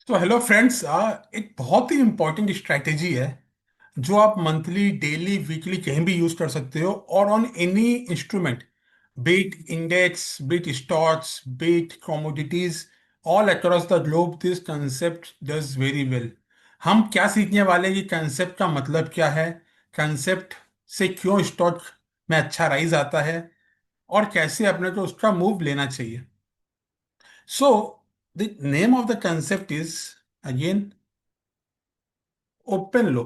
तो hello friends, एक बहुत ही इंपॉर्टेंट स्ट्रैटेजी है जो आप मंथली, डेली, वीकली कहीं भी यूज कर सकते हो और on any instrument, beat index, beat stocks, beat commodities, all across the globe. This concept does very well. हम क्या सीखने वाले हैं कि कंसेप्ट का मतलब क्या है, कंसेप्ट से क्यों स्टॉक में अच्छा राइज आता है और कैसे अपने को उसका मूव लेना चाहिए। So the name of the concept is again open लो।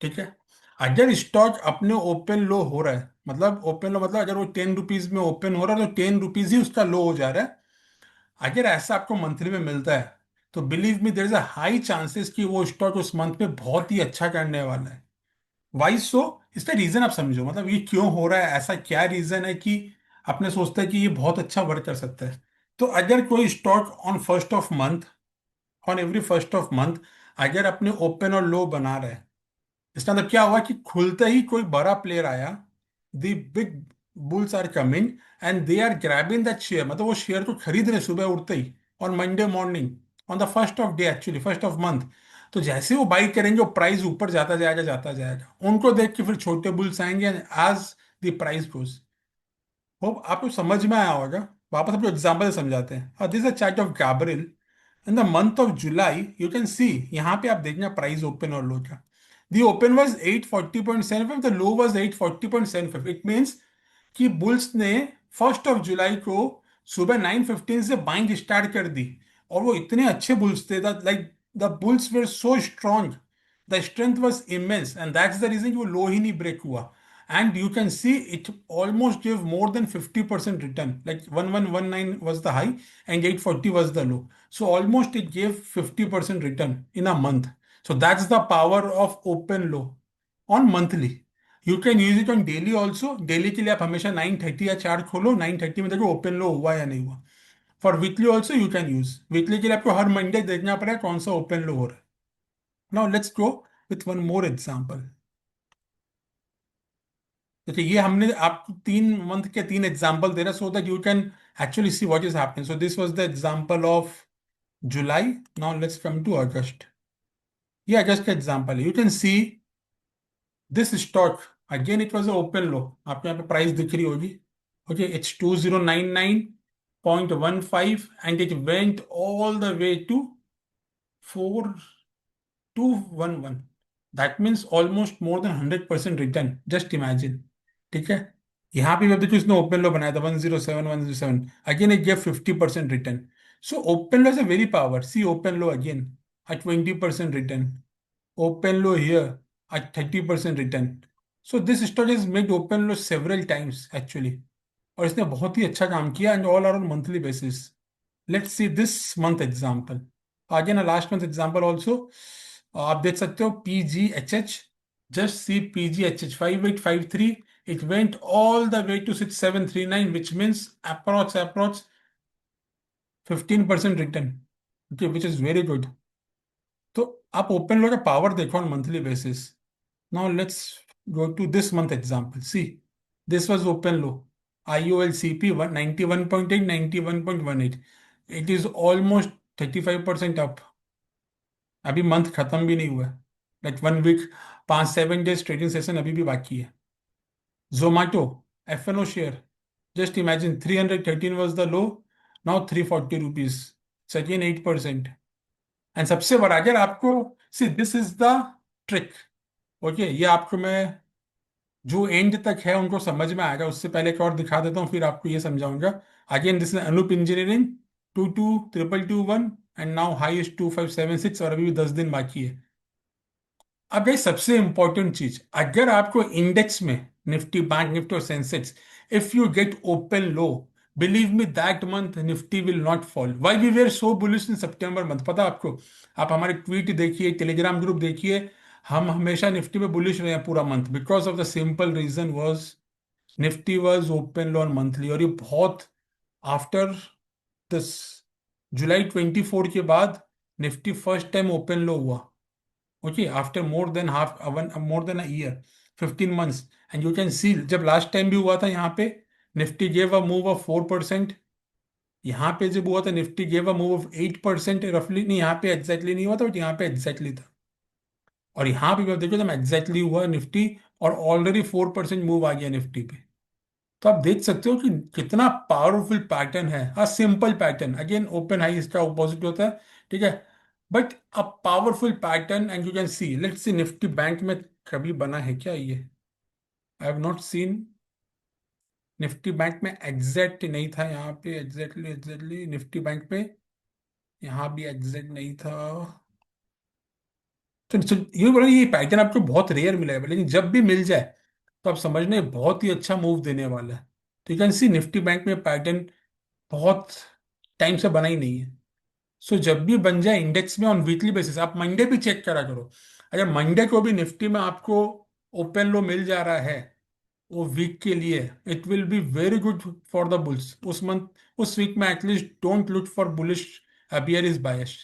ठीक है। अगर स्टॉक अपने ओपन लो हो रहा है, मतलब ओपन लो मतलब अगर वो 10 रुपीज में ओपन हो रहा है तो 10 रुपीज ही उसका लो हो जा रहा है, अगर ऐसा आपको मंथली में मिलता है तो believe me there is a high chances कि वो स्टॉक उस मंथ में बहुत ही अच्छा करने वाला है। वाई सो? इसका रीजन आप समझो, मतलब ये क्यों हो रहा है, ऐसा क्या रीजन है कि आपने सोचता है कि ये बहुत अच्छा वर्क कर सकता है। तो अगर कोई stock on first of month, on every first of month अगर अपने ओपन और लो बना रहा है, इसका मतलब क्या हुआ कि खुलते ही कोई बड़ा प्लेयर आया, the big bulls are coming and they are grabbing that share, मतलब वो शेयर को खरीद रहे सुबह उठते ही on Monday morning, on the first of day, actually first of month. तो जैसे वो बाई करेंगे वो प्राइस ऊपर जाता जाएगा जाता जाएगा, उनको देख के फिर छोटे बुल्स आएंगे as the price goes. Hope आपको समझ में आया होगा। वापस अपने एग्जाम्पल से समझाते हैं। This is a chart of Gabriel in the month of July. You can सी, यहाँ पे आप देखना प्राइस ओपन और लो का। दी open was 840.75, the low was 840.75। It means कि बुल्स ने फर्स्ट ऑफ जुलाई को सुबह 9:15 से बाइंग स्टार्ट कर दी। और वो इतने अच्छे बुल्स थे, like the bulls were so strong, the strength was immense and that's the reason कि वो लो ही नहीं ब्रेक हुआ। And you can see it almost gave more than 50% return. Like 1119 was the high and 840 was the low. So almost it gave 50% return in a month. So that's the power of open low on monthly. You can use it on daily also. Daily के लिए आप हमेशा 9:30 या chart खोलो, 9:30 में देखो open low हुआ या नहीं हुआ। For weekly also you can use, weekly के लिए आपको हर मंडे देखना पड़ेगा कौन सा ओपन लो हो रहा है। Now let's go with one more example. देखिए ये हमने आपको 3 मंथ के 3 एग्जाम्पल दे रहा so that you can actually see what is happening. So this was the example of July. Now let's come to August. ये अगस्त का एग्जाम्पल है। You can see this stock, again it was open low. आपको यहाँ पे price दिख रही होगी। Okay, it's 2099.15 and it went all the way to 4211। That means almost more than 100% return, just imagine. ठीक है। यहाँ पे भी अब देखो इसने ओपन लो बनाया था 107 107, again it gave 50% return. So open low is a very power. See open low again at 20% return, open low here at 30% return. So this stock has made open low several times actually, और इसने बहुत ही अच्छा काम किया and all are on monthly basis. Let's see this month example. आगे ना last month example also आप देख सकते हो। P G H H, just see P G H H 5853, it went all the way to 6739, which means approx 15% return, okay, which is very good। तो आप open लो का power देखो on monthly basis. Now let's go to this month example. See this was open low, I O L C P 191.8, 91.18। It is almost 35% up. अभी month खत्म भी नहीं हुआ है, like 1 week, 5 7 days trading session अभी भी बाकी है। Zomato, F N O share, just imagine 313 was the low, now 340 rupees, again 8%। And सबसे बड़ा, अगर आपको, see this is the trick. Okay, ये आपको मैं जो एंड तक है उनको समझ में आएगा, उससे पहले एक और दिखा देता हूँ फिर आपको ये समझाऊंगा। Again this is Anup engineering, 222221 and now high is 2576, और अभी भी 10 दिन बाकी है। अब ये सबसे इंपॉर्टेंट चीज, अगर आपको इंडेक्स में निफ्टी, बैंक निफ्टी और Sensex, if you get open low, believe me that month Nifty will not fall. Why we were so bullish in September month, पता है आपको? आप हमारे ट्वीट देखिए, टेलीग्राम ग्रुप देखिए, हम हमेशा निफ्टी में बुलिश रहे हैं पूरा month, because of the simple reason was Nifty was open low on monthly. और ये बहुत आफ्टर दिस जुलाई 24 के बाद Nifty first time open low हुआ। okay, after more than more than a year, 15 months। and you can see जब last time भी हुआ था यहाँ पे, Nifty gave a move of 4%, यहाँ पे जब हुआ था Nifty gave a move of 8% रफली, नहीं यहाँ पे एग्जैक्टली नहीं हुआ था बट यहाँ पे एग्जैक्टली था। और यहाँ पे भी देखो, जब एग्जैक्टली हुआ निफ्टी, और ऑलरेडी 4% मूव आ गया निफ्टी पे। तो आप देख सकते हो कि कितना पावरफुल पैटर्न है। हाँ, simple pattern, again open high इसका ऑपोजिट होता है, ठीक है, but a powerful pattern. And you can C, let's see Nifty bank में कभी बना है क्या ये? I have not seen. Nifty bank में एग्जैक्ट नहीं था यहाँ पे, एग्जैक्टली एग्जैक्टली निफ्टी बैंक में यहाँ भी एग्जैक्ट नहीं था। तो ये बोला, ये पैटर्न आपको बहुत रेयर मिलेगा, लेकिन जब भी मिल जाए तो आप समझना ये बहुत ही अच्छा मूव देने वाला है। तो you can C Nifty bank में पैटर्न बहुत टाइम से बना ही नहीं है। सो जब भी बन जाए इंडेक्स में ऑन वीकली बेसिस, आप मंडे भी चेक करा करो। अगर मंडे को भी निफ्टी में आपको ओपन लो मिल जा रहा है वो वीक के लिए, it will be very good for the bulls उस मंथ, उस वीक में। At least don't look for bullish a bear is bias.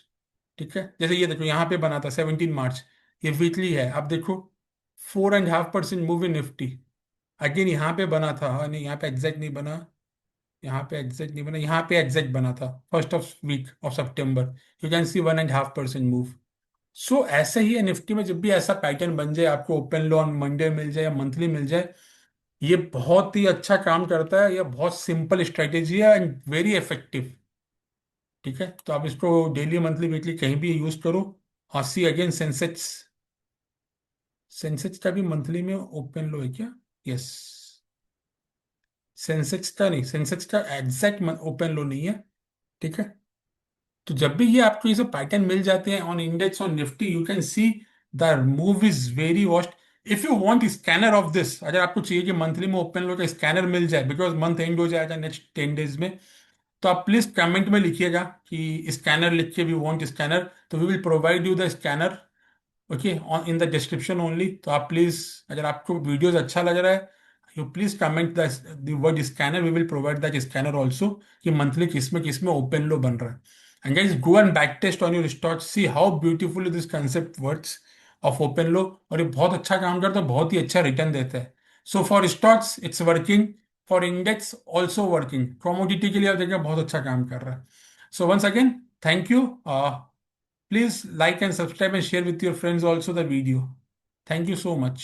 ठीक है, जैसे ये देखो यहाँ पे बना था 17 मार्च, ये वीकली है, आप देखो 4.5% मूव इन निफ्टी। अगेन यहाँ पे बना था, हाँ नहीं यहाँ पे एग्जैक्ट नहीं बना, यहाँ पे एग्जैक्ट नहीं बना, यहाँ पे एग्जैक्ट बना था first of week of September. You can see 1.5% move. सो ऐसे ही है निफ्टी में, जब भी ऐसा पैटर्न बन जाए, आपको ओपन लो ऑन मंडे मिल जाए या मंथली मिल जाए, ये बहुत ही अच्छा काम करता है। ये बहुत सिंपल स्ट्रेटेजी है एंड वेरी इफेक्टिव। ठीक है, तो आप इसको डेली मंथली वीकली कहीं भी यूज करो। और सी अगेन सेंसेक्स, सेंसेक्स का भी मंथली में ओपन लो है क्या? यस, सेंसेक्स का नहीं, सेंसेक्स का एग्जैक्ट ओपन लो नहीं है। ठीक है, तो जब भी ये आपको ये सब पैटर्न मिल जाते हैं on index on Nifty, you can see the move is very vast. If you want scanner of this, अगर आपको चाहिए कि मंथली में ओपन लो का स्कैनर मिल जाए, बिकॉज मंथ एंड हो जाएगा नेक्स्ट 10 डेज में, तो आप प्लीज कमेंट में लिखिएगा कि स्कैनर लिख के, वी वांट स्कैनर, तो we will provide you the scanner. Okay, on in the description only. तो आप प्लीज, अगर आपको वीडियोस अच्छा लग रहा है, you please comment the word scanner, we will provide that scanner also, कि मंथली किस में ओपन लो बन रहा है। And guys, go and back test on your stock, see how beautifully this concept works of open low. और ये बहुत अच्छा काम करता है, बहुत ही अच्छा रिटर्न देता है। So for stocks it's working, for index also working, commodity के लिए आप देखिए बहुत अच्छा काम कर रहा है। So once again, thank you. Please like and subscribe and share with your friends also the video. Thank you so much.